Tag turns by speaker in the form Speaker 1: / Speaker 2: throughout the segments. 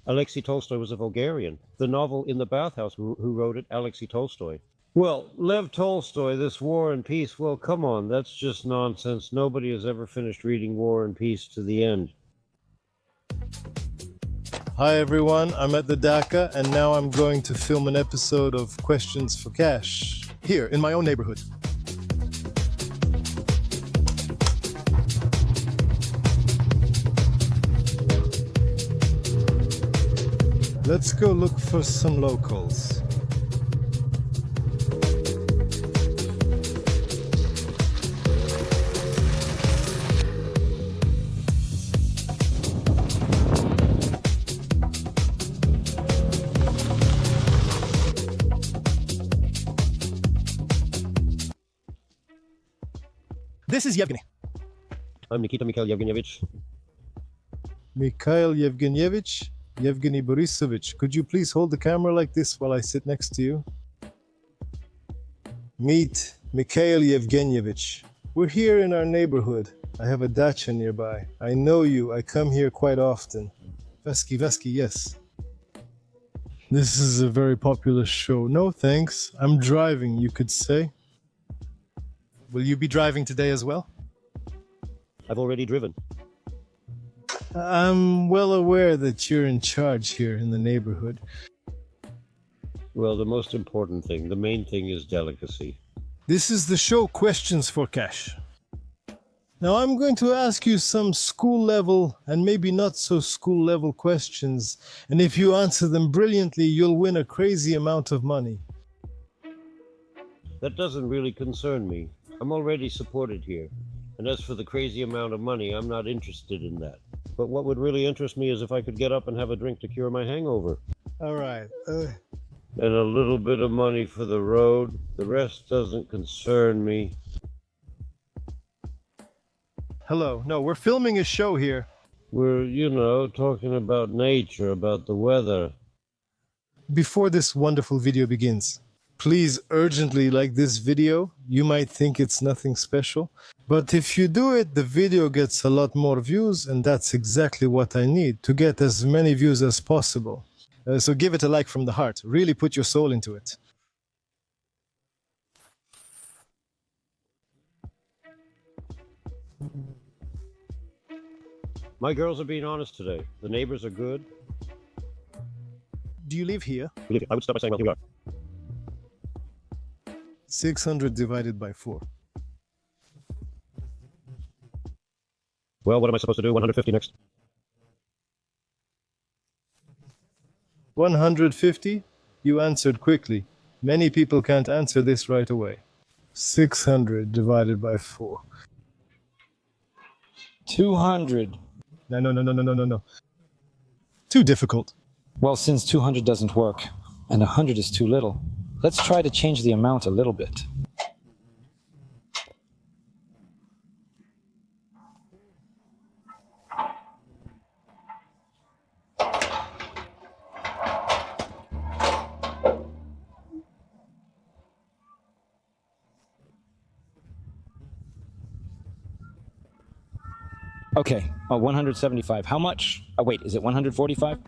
Speaker 1: Aleksey Tolstoy was a Bulgarian. The novel In the Bathhouse, who wrote it? Aleksey Tolstoy. Well, Lev Tolstoy, this War and Peace, well, come on, that's just nonsense. Nobody has ever finished reading War and Peace to the end.
Speaker 2: Hi everyone, I'm at the DACA and now I'm going to film an episode of Questions for Cash here in my own neighborhood. Let's go look for some locals. This is Yevgeny.
Speaker 1: I'm Nikita Mikhail Yevgenyevich.
Speaker 2: Mikhail Yevgenyevich, Yevgeny Borisovich, could you please hold the camera like this while I sit next to you? Meet Mikhail Yevgenyevich. We're here in our neighborhood. I have a dacha nearby. I know you. I come here quite often. Vesky, yes. This is a very popular show. No thanks. I'm driving, you could say. Will you be driving today as well?
Speaker 1: I've already driven.
Speaker 2: I'm well aware that you're in charge here in the neighborhood.
Speaker 1: Well, the most important thing, the main thing is delicacy.
Speaker 2: This is the show Questions for Cash. Now I'm going to ask you some school level and maybe not so school level questions, and if you answer them brilliantly, you'll win a crazy amount of money.
Speaker 1: That doesn't really concern me. I'm already supported here. And as for the crazy amount of money, I'm not interested in that. But what would really interest me is if I could get up and have a drink to cure my hangover.
Speaker 2: All right.
Speaker 1: And a little bit of money for the road. The rest doesn't concern me.
Speaker 2: Hello. No, we're filming a show here.
Speaker 1: We're, talking about nature, about the weather.
Speaker 2: Before this wonderful video begins, please urgently like this video. You might think it's nothing special, but if you do it, the video gets a lot more views, and that's exactly what I need to get as many views as possible. So give it a like from the heart. Really put your soul into it.
Speaker 1: My girls are being honest today. The neighbors are good.
Speaker 2: Do you live here?
Speaker 1: I would start by saying, well, here we are.
Speaker 2: 600 divided by 4.
Speaker 1: Well, what am I supposed to do? 150 next.
Speaker 2: 150? You answered quickly. Many people can't answer this right away. 600 divided by 4.
Speaker 3: 200.
Speaker 2: No. Too difficult.
Speaker 3: Well, since 200 doesn't work, and 100 is too little, let's try to change the amount a little bit. Okay, 175. How much? Wait, is it 145?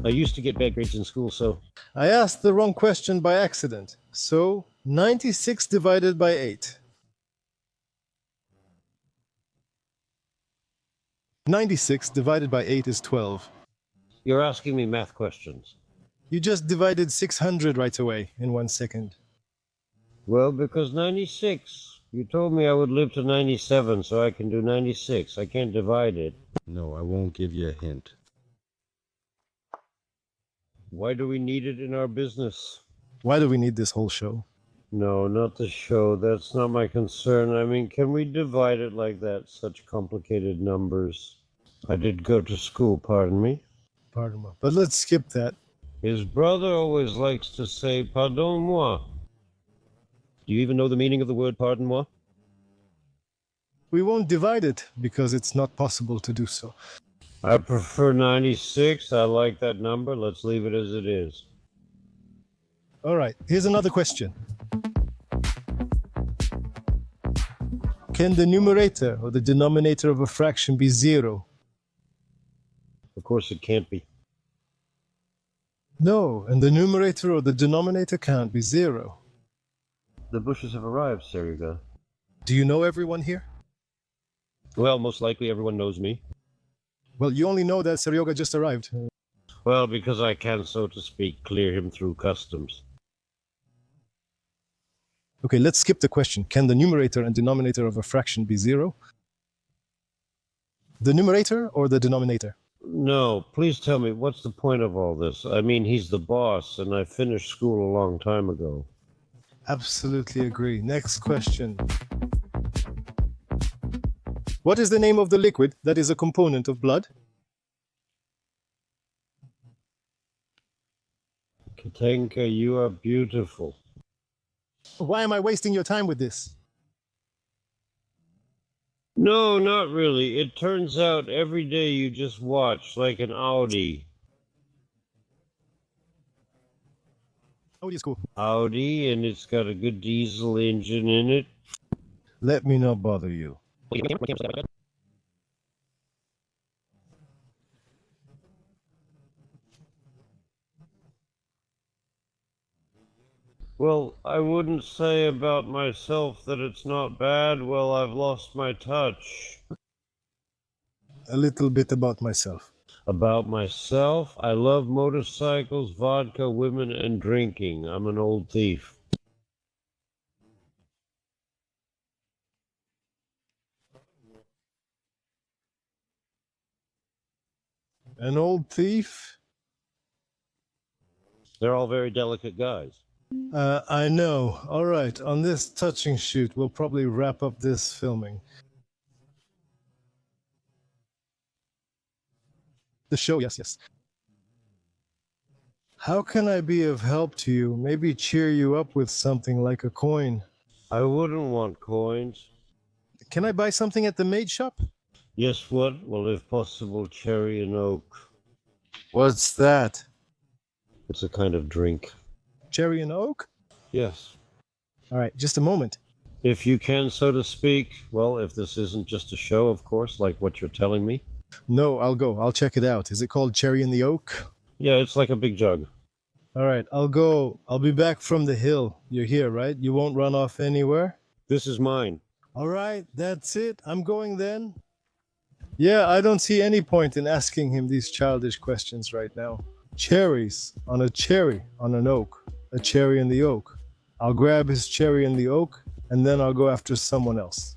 Speaker 1: I used to get bad grades in school, so...
Speaker 2: I asked the wrong question by accident. So, 96 divided by 8. 96 divided by 8 is 12.
Speaker 1: You're asking me math questions.
Speaker 2: You just divided 600 right away in 1 second.
Speaker 1: Well, because 96. You told me I would live to 97, so I can do 96. I can't divide it.
Speaker 4: No, I won't give you a hint.
Speaker 1: Why do we need it in our business?
Speaker 2: Why do we need this whole show?
Speaker 1: No, not the show. That's not my concern. I mean, can we divide it like that? Such complicated numbers. I did go to school, pardon me.
Speaker 2: Pardon me. But let's skip that.
Speaker 1: His brother always likes to say, pardon-moi. Do you even know the meaning of the word pardon-moi?
Speaker 2: We won't divide it because it's not possible to do so.
Speaker 1: I prefer 96. I like that number. Let's leave it as it is.
Speaker 2: All right, here's another question. Can the numerator or the denominator of a fraction be 0?
Speaker 1: Of course it can't be.
Speaker 2: No, and the numerator or the denominator can't be 0.
Speaker 1: The bushes have arrived, Seryuga.
Speaker 2: Do you know everyone here?
Speaker 1: Well, most likely everyone knows me.
Speaker 2: Well, you only know that Seryoga just arrived.
Speaker 1: Well, because I can, so to speak, clear him through customs.
Speaker 2: Okay, let's skip the question. Can the numerator and denominator of a fraction be 0? The numerator or the denominator?
Speaker 1: No, please tell me, what's the point of all this? I mean, he's the boss, and I finished school a long time ago.
Speaker 2: Absolutely agree. Next question. What is the name of the liquid that is a component of blood?
Speaker 1: Katenka, you are beautiful.
Speaker 2: Why am I wasting your time with this?
Speaker 1: No, not really. It turns out every day you just watch like an Audi.
Speaker 2: Audi is cool.
Speaker 1: Audi, and it's got a good diesel engine in it.
Speaker 2: Let me not bother you.
Speaker 1: Well, I wouldn't say about myself that it's not bad. Well, I've lost my touch.
Speaker 2: A little bit about myself.
Speaker 1: About myself, I love motorcycles, vodka, women, and drinking. I'm an old thief.
Speaker 2: An old thief?
Speaker 1: They're all very delicate guys.
Speaker 2: I know. All right, on this touching shoot, we'll probably wrap up this filming. The show, yes. How can I be of help to you? Maybe cheer you up with something like a coin.
Speaker 1: I wouldn't want coins.
Speaker 2: Can I buy something at the maid shop?
Speaker 1: Yes, what? Well, if possible, cherry and oak.
Speaker 2: What's that?
Speaker 1: It's a kind of drink.
Speaker 2: Cherry and oak?
Speaker 1: Yes.
Speaker 2: All right, just a moment.
Speaker 1: If you can, so to speak. Well, if this isn't just a show, of course, like what you're telling me.
Speaker 2: No, I'll go. I'll check it out. Is it called Cherry and the Oak?
Speaker 1: Yeah, it's like a big jug.
Speaker 2: All right, I'll go. I'll be back from the hill. You're here, right? You won't run off anywhere?
Speaker 1: This is mine.
Speaker 2: All right, that's it. I'm going then. Yeah, I don't see any point in asking him these childish questions right now. Cherries on a cherry on an oak. A cherry in the oak. I'll grab his cherry in the oak, and then I'll go after someone else.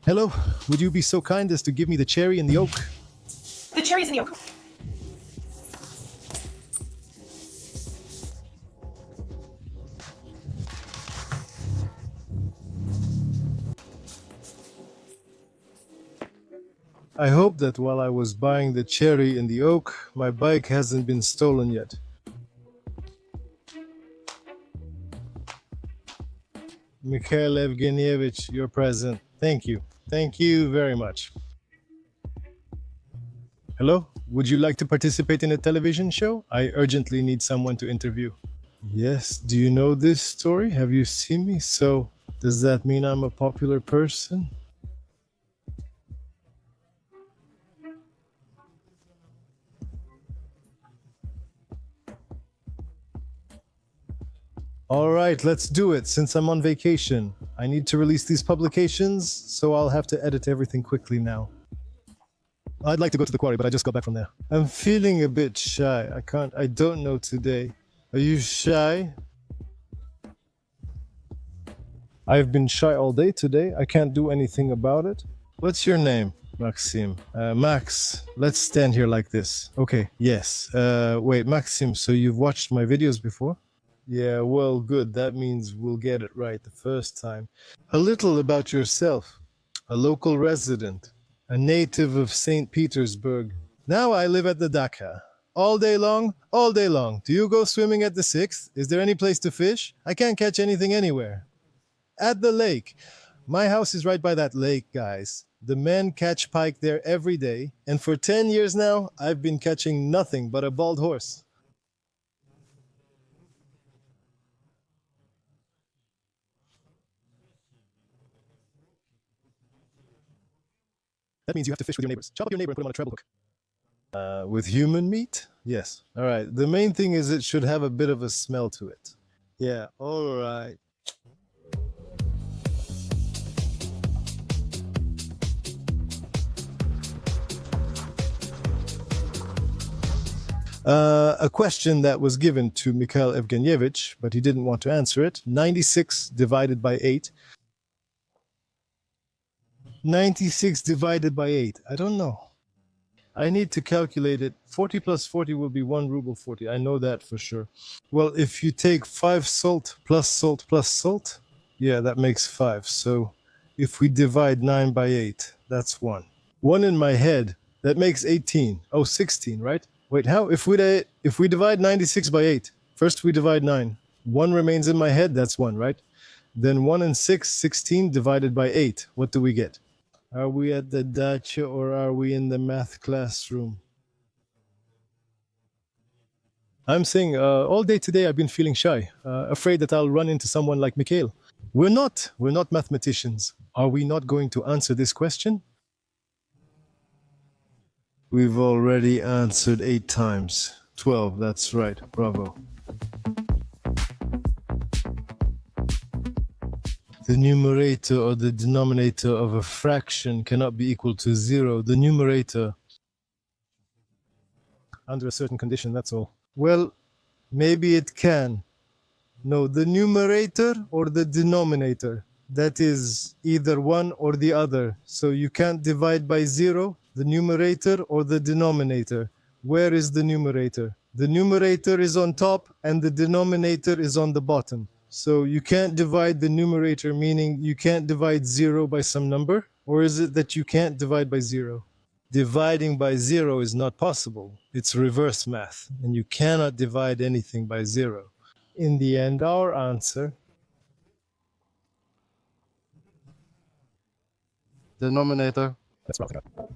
Speaker 2: Hello, would you be so kind as to give me the cherry and the oak?
Speaker 5: The cherries in the oak.
Speaker 2: I hope that while I was buying the cherry and the oak, my bike hasn't been stolen yet. Mikhail Evgenievich, you're present. Thank you. Thank you very much. Hello? Would you like to participate in a television show? I urgently need someone to interview. Yes, do you know this story? Have you seen me? So, does that mean I'm a popular person? All right, let's do it. Since I'm on vacation, I need to release these publications, so I'll have to edit everything quickly now. I'd like to go to the quarry, but I just got back from there. I'm feeling a bit shy. I don't know today. Are you shy? I've been shy all day today. I can't do anything about it. What's your name? Maxim. Max, let's stand here like this. Okay, yes. Wait, Maxim, so you've watched my videos before? Yeah, well, good. That means we'll get it right the first time. A little about yourself. A local resident. A native of St. Petersburg. Now I live at the Dhaka. All day long? All day long. Do you go swimming at the 6th? Is there any place to fish? I can't catch anything anywhere. At the lake. My house is right by that lake, guys. The men catch pike there every day, and for 10 years now, I've been catching nothing but a bald horse. That means you have to fish with your neighbors. Chop up your neighbor and put him on a treble hook. With human meat? Yes. All right. The main thing is it should have a bit of a smell to it. Yeah, all right. A question that was given to Mikhail Evgenyevich, but he didn't want to answer it. 96 divided by 8. 96 divided by 8. I don't know. I need to calculate it. 40 plus 40 will be 1 ruble 40. I know that for sure. Well, if you take 5 salt plus salt plus salt, yeah, that makes 5. So if we divide 9 by 8, that's 1. 1 in my head, that makes 18. Oh, 16, right? Wait, how? If we divide 96 by 8, first we divide 9. 1 remains in my head, that's 1, right? Then 1 and 6, 16 divided by 8. What do we get? Are we at the dacha or are we in the math classroom? I'm saying all day today I've been feeling shy, afraid that I'll run into someone like Mikhail. We're not mathematicians. Are we not going to answer this question? We've already answered 8 times. 12, that's right. Bravo. The numerator or the denominator of a fraction cannot be equal to 0. The numerator, under a certain condition, that's all. Well, maybe it can. No, the numerator or the denominator. That is either one or the other. So you can't divide by 0, the numerator or the denominator. Where is the numerator? The numerator is on top and the denominator is on the bottom. So you can't divide the numerator, meaning you can't divide 0 by some number? Or is it that you can't divide by 0? Dividing by 0 is not possible. It's reverse math, and you cannot divide anything by 0. In the end, our answer...
Speaker 4: Denominator.
Speaker 2: That's probably not.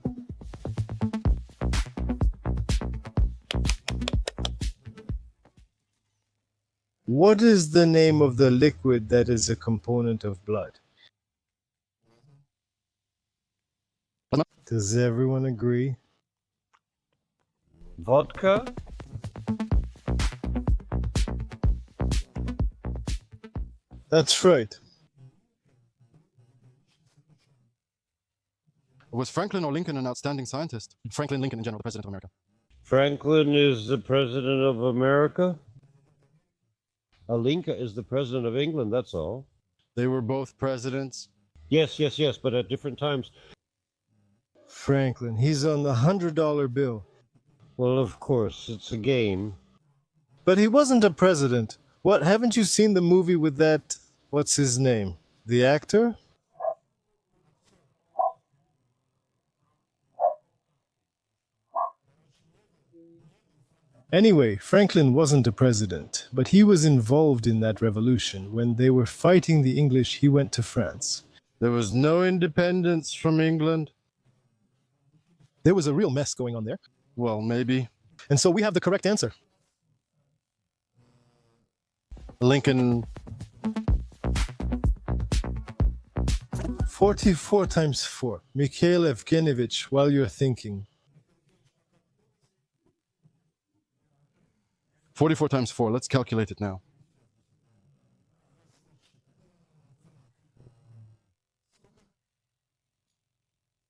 Speaker 2: What is the name of the liquid that is a component of blood? Does everyone agree?
Speaker 1: Vodka?
Speaker 2: That's right.
Speaker 4: Was Franklin or Lincoln an outstanding scientist? Franklin Lincoln in general, the President of America.
Speaker 1: Franklin is the President of America? Alinka is the President of England, that's all.
Speaker 4: They were both presidents.
Speaker 1: Yes, but at different times.
Speaker 2: Franklin, he's on the $100 bill.
Speaker 1: Well, of course, it's a game.
Speaker 2: But he wasn't a president. What, haven't you seen the movie with that, what's his name? The actor? Anyway, Franklin wasn't a president, but he was involved in that revolution. When they were fighting the English, he went to France.
Speaker 4: There was no independence from England.
Speaker 2: There was a real mess going on there.
Speaker 4: Well, maybe.
Speaker 2: And so we have the correct answer.
Speaker 4: Lincoln.
Speaker 2: 44 times 4. Mikhail Evgenyevich, while you're thinking.
Speaker 4: 44 times 4. Let's calculate it now.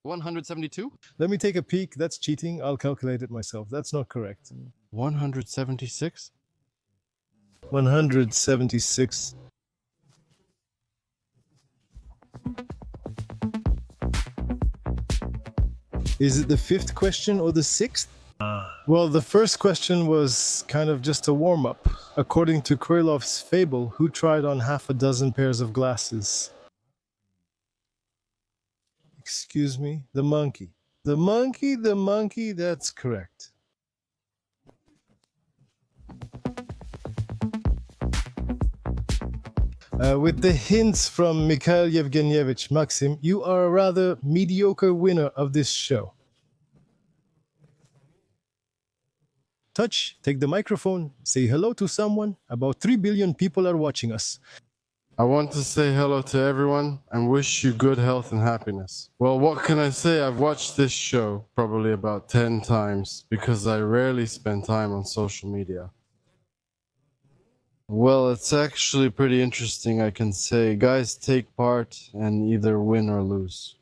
Speaker 4: $172?
Speaker 2: Let me take a peek. That's cheating. I'll calculate it myself. That's not correct.
Speaker 4: 176?
Speaker 2: 176. Is it the 5th question or the 6th? Well, the first question was kind of just a warm-up. According to Krylov's fable, who tried on half a dozen pairs of glasses? Excuse me? The monkey. The monkey, that's correct. With the hints from Mikhail Yevgenyevich, Maxim, you are a rather mediocre winner of this show. Touch, take the microphone, say hello to someone. About 3 billion people are watching us.
Speaker 6: I want to say hello to everyone and wish you good health and happiness. Well, what can I say? I've watched this show probably about 10 times because I rarely spend time on social media. Well, it's actually pretty interesting, I can say. Guys take part and either win or lose.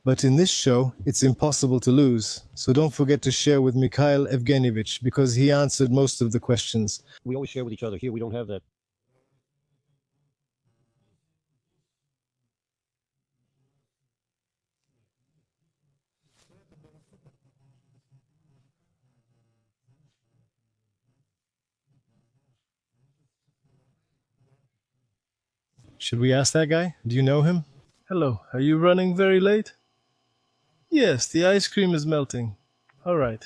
Speaker 2: But in this show, it's impossible to lose. So don't forget to share with Mikhail Evgenyevich because he answered most of the questions.
Speaker 1: We always share with each other. Here, we don't have that.
Speaker 2: Should we ask that guy? Do you know him? Hello, are you running very late? Yes, the ice cream is melting. All right.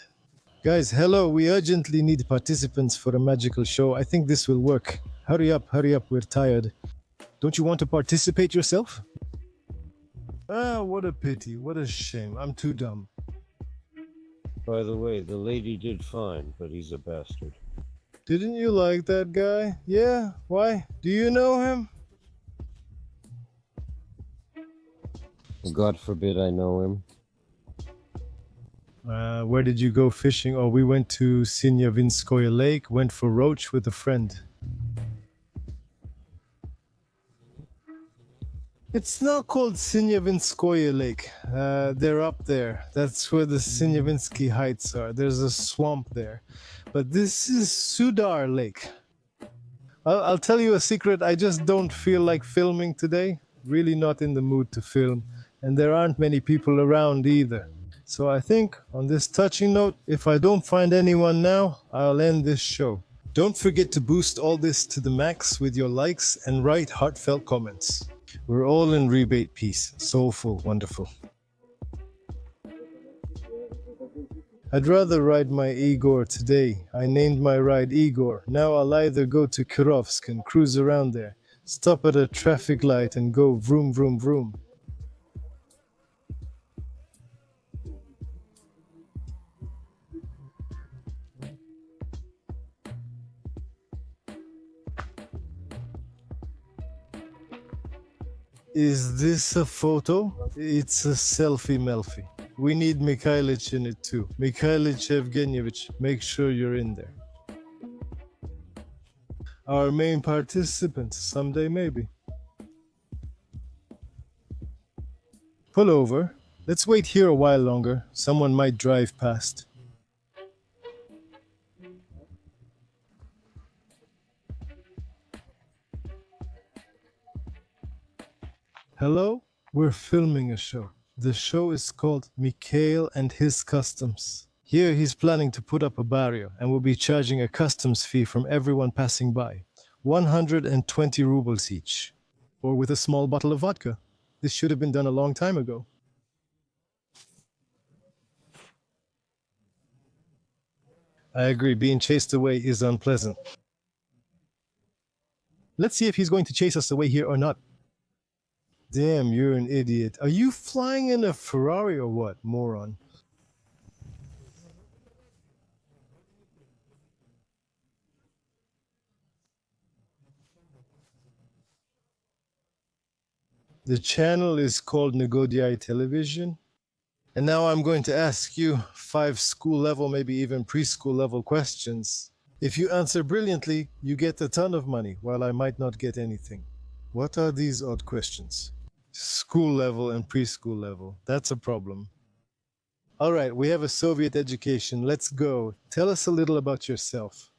Speaker 2: Guys, hello, we urgently need participants for a magical show. I think this will work. Hurry up, we're tired. Don't you want to participate yourself? Ah, what a pity, what a shame. I'm too dumb.
Speaker 1: By the way, the lady did fine, but he's a bastard.
Speaker 2: Didn't you like that guy? Yeah, why? Do you know him?
Speaker 1: God forbid I know him.
Speaker 2: Where did you go fishing? Oh, we went to Sinyavinskoye Lake, went for roach with a friend. It's not called Sinyavinskoye Lake. They're up there. That's where the Sinyavinsky Heights are. There's a swamp there. But this is Sudar Lake. I'll tell you a secret. I just don't feel like filming today. Really not in the mood to film. And there aren't many people around either. So I think, on this touching note, if I don't find anyone now, I'll end this show. Don't forget to boost all this to the max with your likes and write heartfelt comments. We're all in rebate peace. Soulful, wonderful. I'd rather ride my Igor today. I named my ride Igor. Now I'll either go to Kirovsk and cruise around there, stop at a traffic light and go vroom vroom vroom. Is this a photo? It's a selfie-melfie. We need Mikhailich in it too. Mikhailich Evgenyevich, make sure you're in there. Our main participant, someday maybe. Pull over. Let's wait here a while longer. Someone might drive past. Hello? We're filming a show. The show is called Mikhail and His Customs. Here he's planning to put up a barrier and will be charging a customs fee from everyone passing by. 120 rubles each. Or with a small bottle of vodka. This should have been done a long time ago. I agree, being chased away is unpleasant. Let's see if he's going to chase us away here or not. Damn, you're an idiot. Are you flying in a Ferrari or what, moron? The channel is called Negodiai Television. And now I'm going to ask you 5 school level, maybe even preschool level questions. If you answer brilliantly, you get a ton of money, while I might not get anything. What are these odd questions? School level and preschool level. That's a problem. All right, we have a Soviet education. Let's go. Tell us a little about yourself.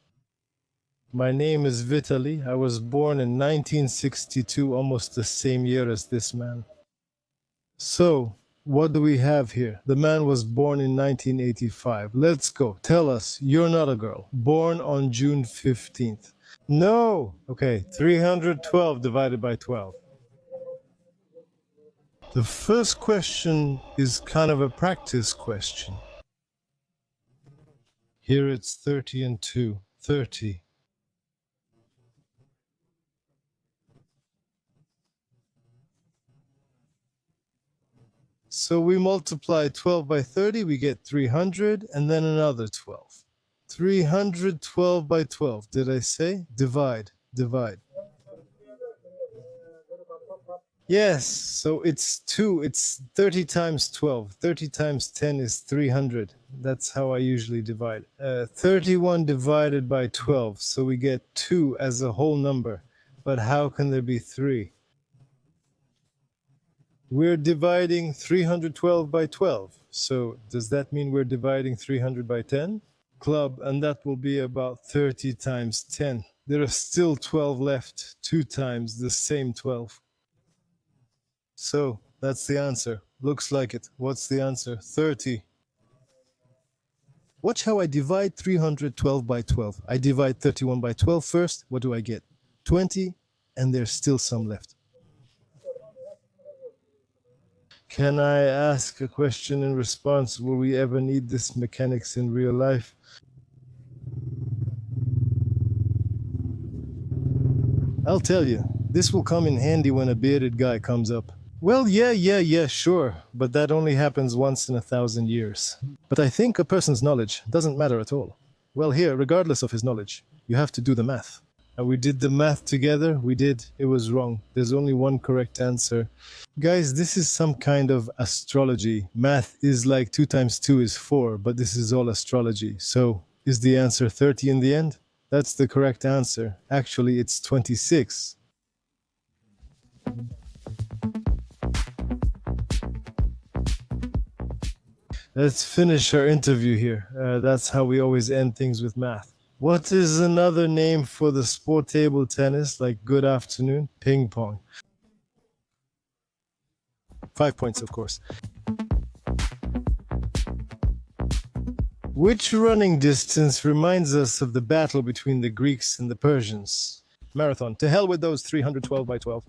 Speaker 2: My name is Vitaly. I was born in 1962, almost the same year as this man. So, what do we have here? The man was born in 1985. Let's go. Tell us, you're not a girl. Born on June 15th. No! Okay, 312 divided by 12. The first question is kind of a practice question. Here it's 30 and 2. 30. So we multiply 12 by 30, we get 300, and then another 12. 312 by 12, did I say? Divide, divide. Yes, so it's 2. It's 30 times 12. 30 times 10 is 300. That's how I usually divide. 31 divided by 12, so we get 2 as a whole number. But how can there be 3? We're dividing 312 by 12. So does that mean we're dividing 300 by 10? Club, and that will be about 30 times 10. There are still 12 left, 2 times the same 12. So that's the answer. Looks like it. What's the answer? 30. Watch how I divide 312 by 12. I divide 31 by 12 first. What do I get? 20, and there's still some left. Can I ask a question in response? Will we ever need this mechanics in real life? I'll tell you, this will come in handy when a bearded guy comes up. Well, yeah, sure, but that only happens once in 1,000 years. But I think a person's knowledge doesn't matter at all. Well, here, regardless of his knowledge, you have to do the math. And we did the math together. We did. It was wrong. There's only one correct answer. Guys, this is some kind of astrology. Math is like 2 times 2 is 4, but this is all astrology. So, is the answer 30 in the end? That's the correct answer. Actually, it's 26. Let's finish our interview here. That's how we always end things with math. What is another name for the sport table tennis, like good afternoon? Ping pong. 5 points, of course. Which running distance reminds us of the battle between the Greeks and the Persians? Marathon. To hell with those 312 by 12.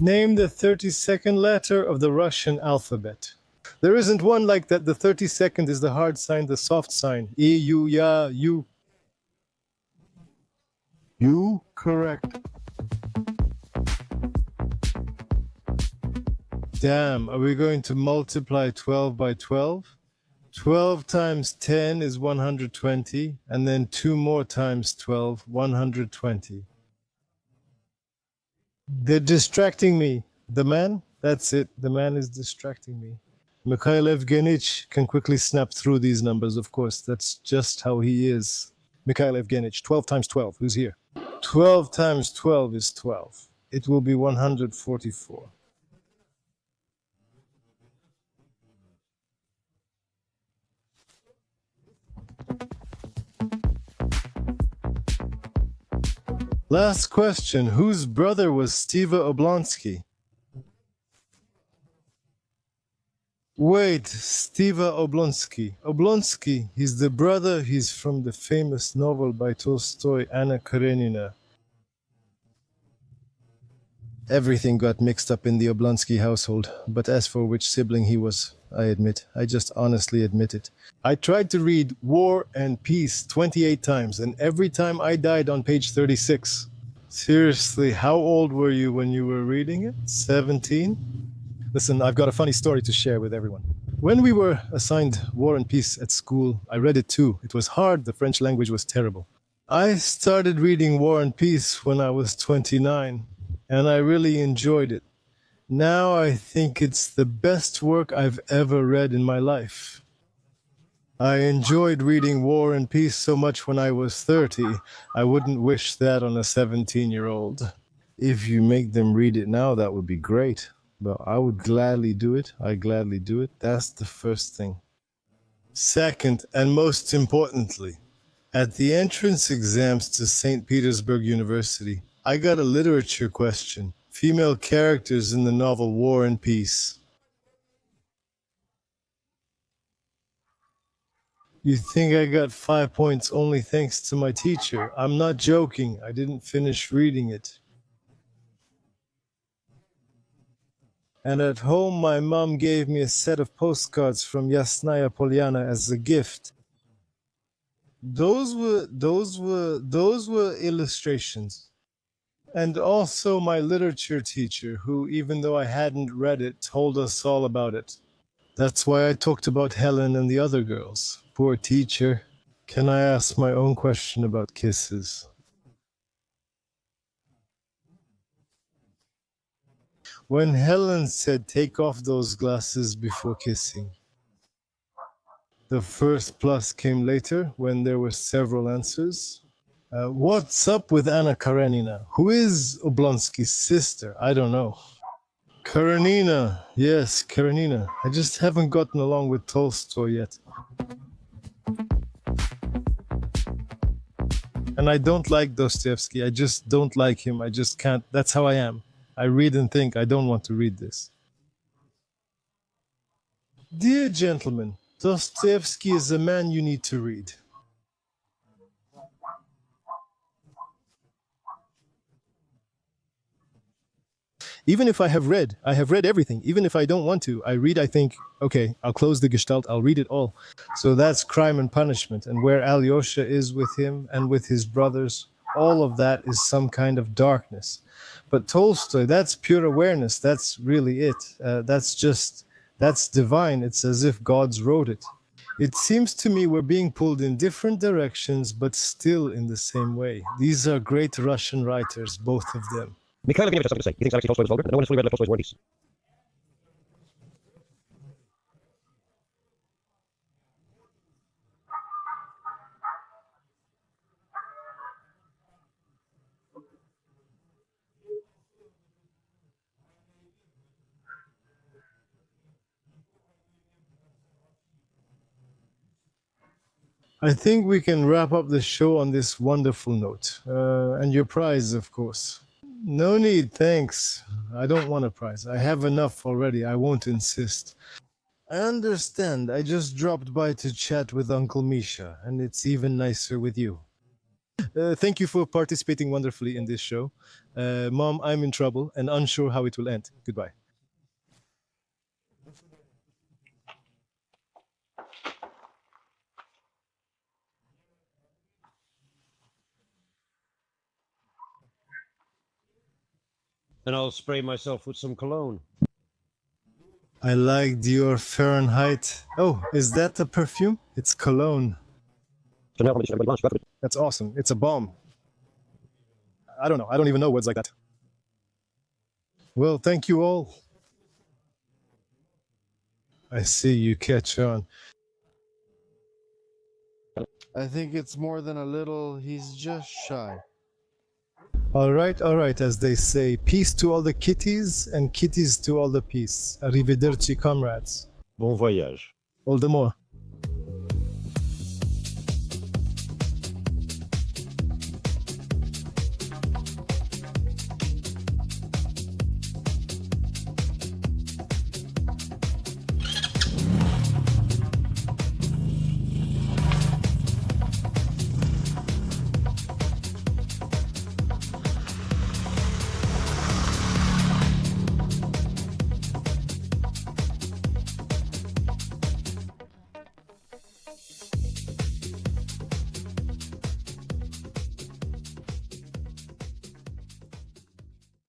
Speaker 2: Name the 32nd letter of the Russian alphabet. There isn't one like that. The 32nd is the hard sign, the soft sign. E, U, ya, U. You? Correct. Damn, are we going to multiply 12 by 12? 12 times 10 is 120, and then 2 more times 12, 120. They're distracting me. The man? That's it. The man is distracting me. Mikhail Evgenich can quickly snap through these numbers, of course. That's just how he is. Mikhail Evgenich, 12 times 12. Who's here? 12 times 12 is 12. It will be 144. Last question. Whose brother was Steva Oblonsky? Wait, Steva Oblonsky. Oblonsky, he's the brother, he's from the famous novel by Tolstoy, Anna Karenina. Everything got mixed up in the Oblonsky household, but as for which sibling he was, I just honestly admit it. I tried to read War and Peace 28 times, and every time I died on page 36. Seriously, how old were you when you were reading it? 17? Listen, I've got a funny story to share with everyone. When we were assigned War and Peace at school, I read it too. It was hard, the French language was terrible. I started reading War and Peace when I was 29, and I really enjoyed it. Now I think it's the best work I've ever read in my life. I enjoyed reading War and Peace so much when I was 30, I wouldn't wish that on a 17-year-old. If you make them read it now, that would be great. Well, I would gladly do it. I gladly do it. That's the first thing. Second, and most importantly, at the entrance exams to St. Petersburg University, I got a literature question. Female characters in the novel War and Peace. You think I got 5 points only thanks to my teacher? I'm not joking. I didn't finish reading it. And at home, my mom gave me a set of postcards from Yasnaya Polyana as a gift. Those were illustrations. And also my literature teacher, who, even though I hadn't read it, told us all about it. That's why I talked about Helen and the other girls. Poor teacher. Can I ask my own question about kisses? When Helen said take off those glasses before kissing, the first plus came later when there were several answers. What's up with Anna Karenina? Who is Oblonsky's sister? I don't know. Karenina. Yes, Karenina. I just haven't gotten along with Tolstoy yet. And I don't like Dostoevsky. I just don't like him. I just can't. That's how I am. I read and think, I don't want to read this. Dear gentlemen, Dostoevsky is a man you need to read. Even if I have read everything. Even if I don't want to, I read, I think, okay, I'll close the gestalt, I'll read it all. So that's Crime and Punishment. And where Alyosha is with him and with his brothers, all of that is some kind of darkness. But Tolstoy, that's pure awareness. That's really it. That's divine. It's as if gods wrote it. It seems to me we're being pulled in different directions, but still in the same way. These are great Russian writers, both of them.
Speaker 1: Mikhail Evgenyevich has something to say. He thinks Alexei Tolstoy was vulgar, and no one has fully read Lev Tolstoy's War and Peace.
Speaker 2: I think we can wrap up the show on this wonderful note. And your prize, of course. No need, thanks. I don't want a prize. I have enough already. I won't insist. I understand. I just dropped by to chat with Uncle Misha, and it's even nicer with you. Thank you for participating wonderfully in this show. Mom, I'm in trouble and unsure how it will end. Goodbye.
Speaker 1: And I'll spray myself with some cologne.
Speaker 2: I liked your Fahrenheit. Oh, is that a perfume? It's cologne.
Speaker 1: So now everybody wants to.
Speaker 2: That's awesome. It's a bomb. I don't know. I don't even know words like that. Well, thank you all. I see you catch on.
Speaker 6: I think it's more than a little, he's just shy.
Speaker 2: All right, as they say. Peace to all the kitties and kitties to all the peace. Arrivederci, comrades.
Speaker 1: Bon voyage.
Speaker 2: All the more.